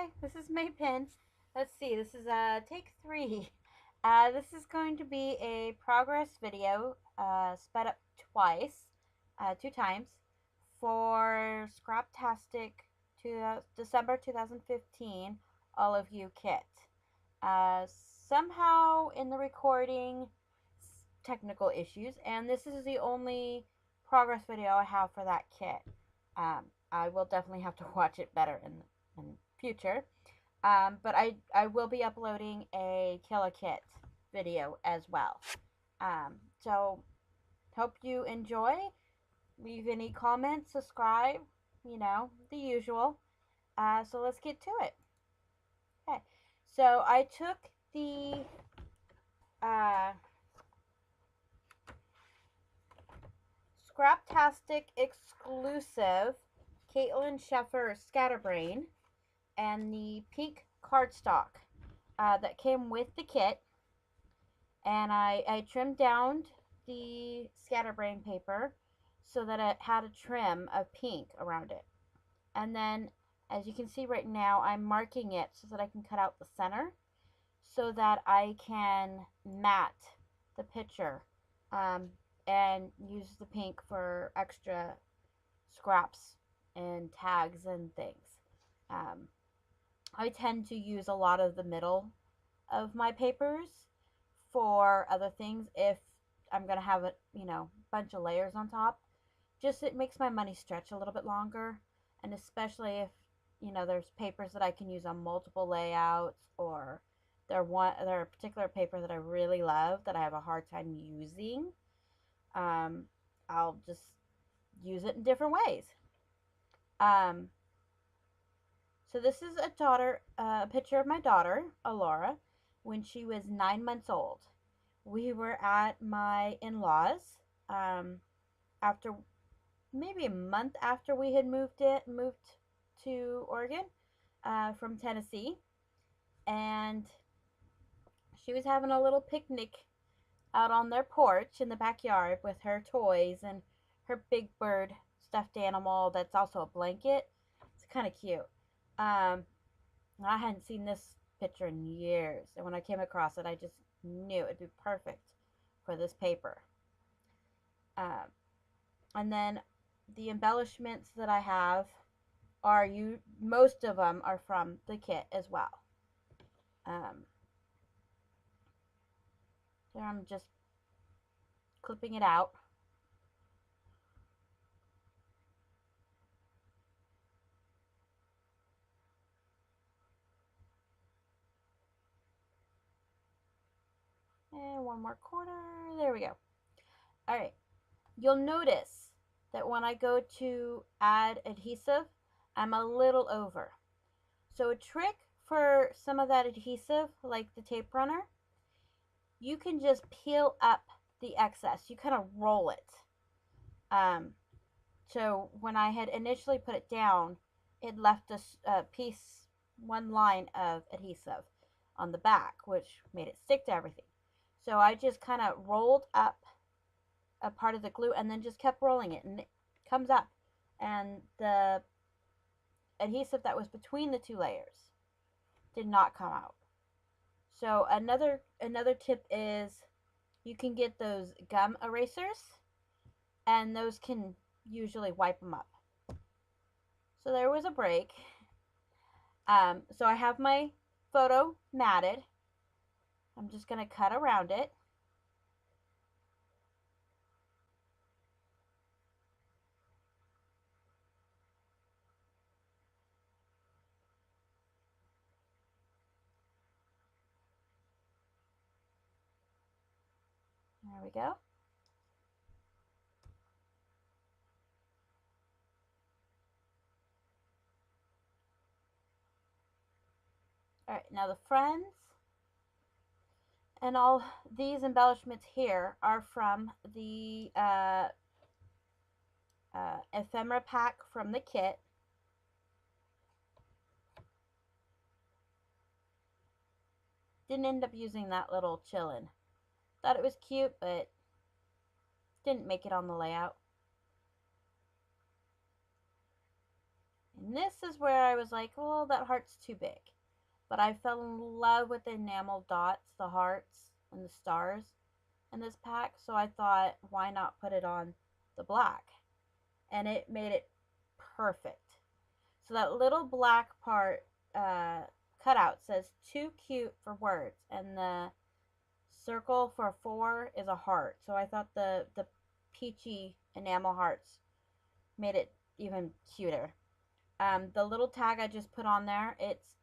Hi, this is May Pin. Let's see, this is take 3. This is going to be a progress video, sped up twice, 2 times, for Scraptastic to December 2015 All of You kit. Uh, Somehow in the recording, technical issues, and this is the only progress video I have for that kit. I will definitely have to watch it better in future. But I will be uploading a Killer Kit video as well. So hope you enjoy. Leave any comments, subscribe, the usual. So let's get to it. Okay. So I took the uh, Scraptastic exclusive Caitlin Sheffer Scatterbrain and the pink cardstock that came with the kit, and I trimmed down the scatterbrain paper so that it had a trim of pink around it. And then, as you can see right now, I'm marking it so that I can cut out the center so that I can matte the picture and use the pink for extra scraps and tags and things. Um, I tend to use a lot of the middle of my papers for other things if I'm gonna have a bunch of layers on top. Just it makes my money stretch a little bit longer, and especially if there's papers that I can use on multiple layouts, or there are a particular paper that I really love that I have a hard time using. I'll just use it in different ways. Um, So this is a picture of my daughter, Alora, when she was 9 months old. We were at my in-laws after maybe a month after we had moved to Oregon from Tennessee, and she was having a little picnic out on their porch in the backyard with her toys and her big bird stuffed animal that's also a blanket. It's kind of cute. Um, I hadn't seen this picture in years, and when I came across it, I just knew it'd be perfect for this paper. Um, and then the embellishments that I have most of them are from the kit as well. So I'm just clipping it out. And one more corner. There we go. All right. You'll notice that when I go to add adhesive, I'm a little over. So a trick for some of that adhesive, like the tape runner, you can just peel up the excess. You kind of roll it. So when I had initially put it down, it left a piece, one line of adhesive on the back, which made it stick to everything. So I just kind of rolled up a part of the glue and then just kept rolling it, and it comes up, and the adhesive that was between the two layers did not come out. So another tip is you can get those gum erasers, and those can usually wipe them up. So there was a break. So I have my photo matted. I'm just going to cut around it. There we go. All right, now the friends and all these embellishments here are from the ephemera pack from the kit. Didn't end up using that little chillin'. Thought it was cute, but didn't make it on the layout. And this is where I was like, well, that heart's too big. But I fell in love with the enamel dots, the hearts, and the stars in this pack. So I thought, why not put it on the black? And it made it perfect. So that little black part cutout says too cute for words, and the circle for 4 is a heart. So I thought the peachy enamel hearts made it even cuter. The little tag I just put on there, it's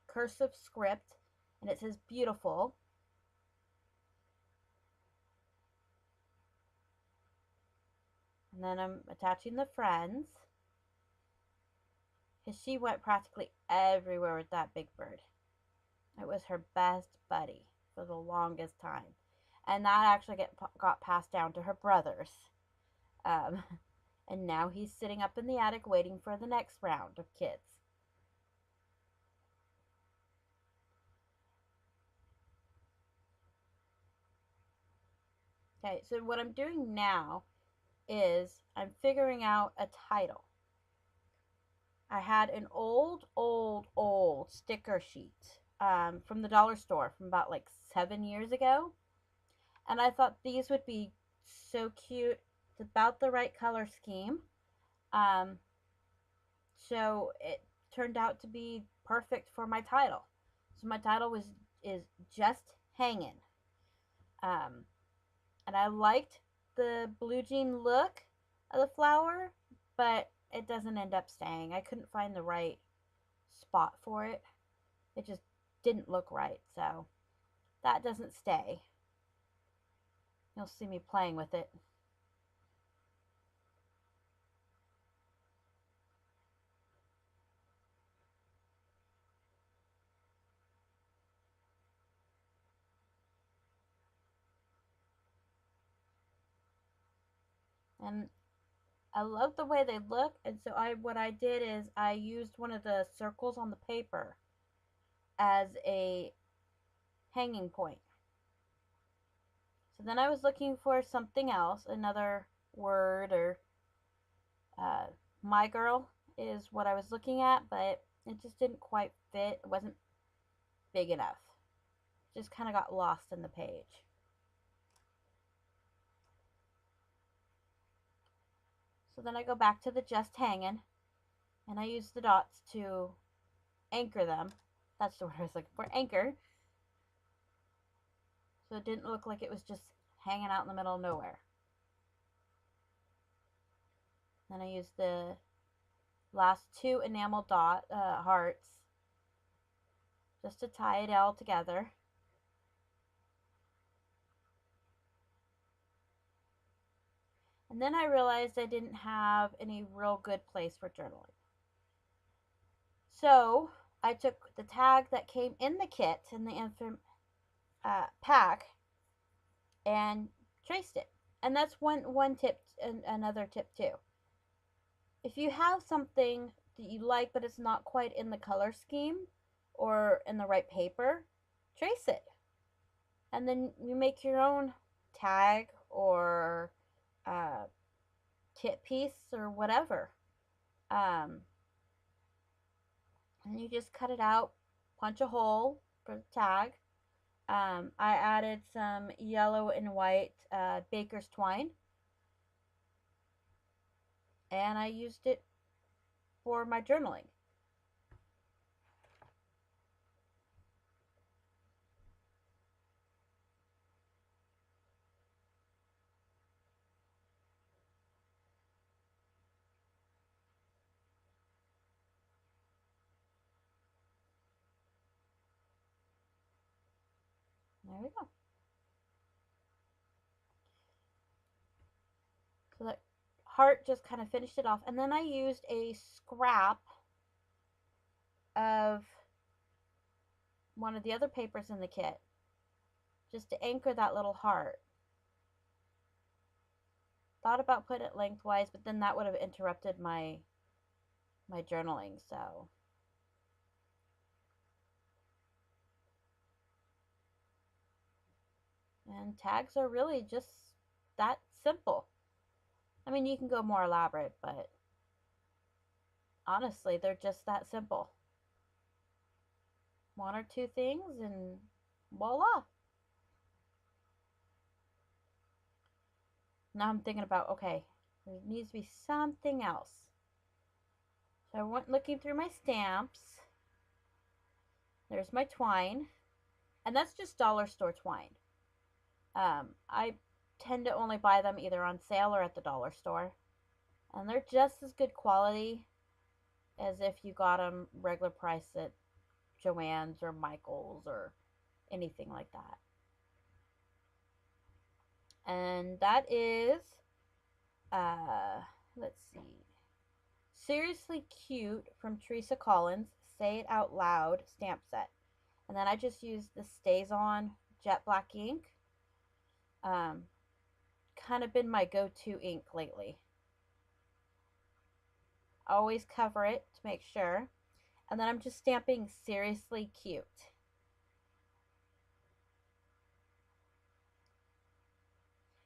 cursive script, and it says beautiful. And then I'm attaching the friends, because she went practically everywhere with that big bird. It was her best buddy for the longest time. And that actually got passed down to her brothers. Um, and now he's sitting up in the attic waiting for the next round of kids. Okay, so what I'm doing now is I'm figuring out a title. I had an old sticker sheet from the dollar store from about like 7 years ago. And I thought these would be so cute. It's about the right color scheme. Um, so it turned out to be perfect for my title. So my title is just hanging. Um, and I liked the blue jean look of the flower, but it doesn't end up staying. I couldn't find the right spot for it. It just didn't look right, so that doesn't stay. You'll see me playing with it. And I love the way they look, and so what I did is I used one of the circles on the paper as a hanging point. So then I was looking for something else, another word, or uh, my girl is what I was looking at, but it just didn't quite fit. It wasn't big enough. It just kind of got lost in the page. So then I go back to the just hanging, and I use the dots to anchor them. That's the word I was looking for, anchor. So it didn't look like it was just hanging out in the middle of nowhere. Then I used the last 2 enamel dot hearts just to tie it all together. And then I realized I didn't have any real good place for journaling. So I took the tag that came in the kit, in the infant pack, and traced it. And that's one tip, and another tip too. If you have something that you like but it's not quite in the color scheme or in the right paper, trace it. And then you make your own tag or kit piece or whatever. And you just cut it out, punch a hole for the tag. I added some yellow and white baker's twine, and I used it for my journaling. There we go. So that heart just kind of finished it off. And then I used a scrap of one of the other papers in the kit just to anchor that little heart. Thought about putting it lengthwise, but then that would have interrupted my journaling, so. And tags are really just that simple. I mean, you can go more elaborate, but Honestly, they're just that simple. One or two things and voila. Now I'm thinking about, okay, there needs to be something else. So I went looking through my stamps. There's my twine. And that's just dollar store twine. I tend to only buy them either on sale or at the dollar store. And they're just as good quality as if you got them regular price at Joann's or Michael's or anything like that. And that is, let's see, Seriously Cute from Teresa Collins, Say It Out Loud stamp set. And then I just used the Stays On jet black ink. Kind of been my go-to ink lately. Always cover it to make sure. And then I'm just stamping Seriously Cute.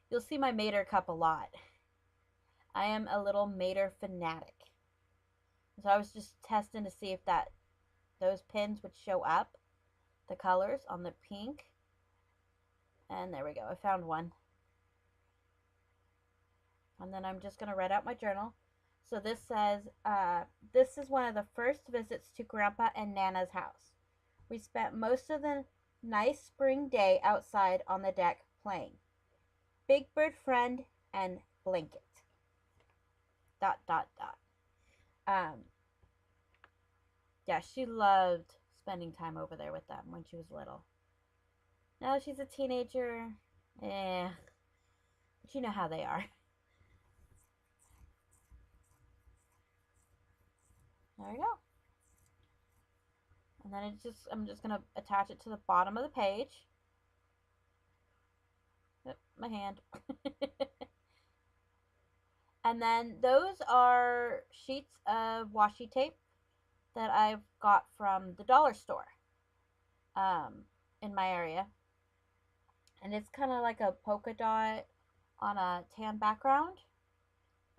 You'll see my Mater cup a lot. I am a little Mater fanatic. So I was just testing to see if those pins would show up, the colors on the pink. And there we go, I found one. And then I'm just going to write out my journal. So this says, this is one of the first visits to Grandpa and Nana's house. We spent most of the nice spring day outside on the deck playing. Big Bird Friend and Blanket. ... Yeah, she loved spending time over there with them when she was little. Now she's a teenager. But you know how they are. There we go. And then I'm just going to attach it to the bottom of the page. Yep, my hand. And then those are sheets of washi tape that I've got from the dollar store in my area. And it's kind of like a polka dot on a tan background.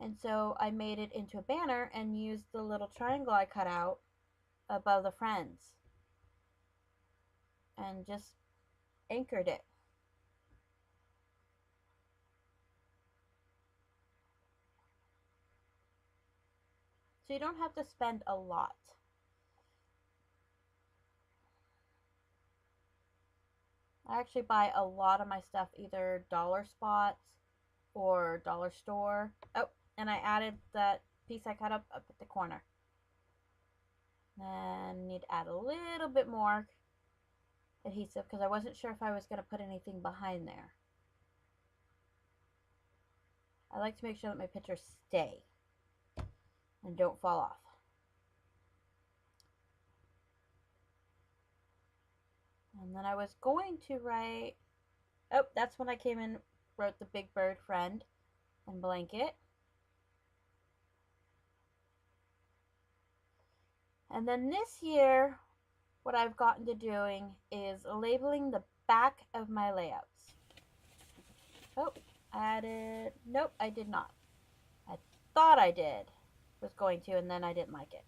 And so I made it into a banner and used the little triangle I cut out above the friends. And just anchored it. So you don't have to spend a lot. I actually buy a lot of my stuff either dollar spots or dollar store. Oh, and I added that piece I cut up at the corner. Then need to add a little bit more adhesive because I wasn't sure if I was going to put anything behind there. I like to make sure that my pictures stay and don't fall off. And then I was going to write, oh, that's when I came in, wrote the Big Bird Friend and Blanket. And then this year, what I've gotten to doing is labeling the back of my layouts. Oh, added, nope, I did not. I thought I was going to, and then I didn't like it.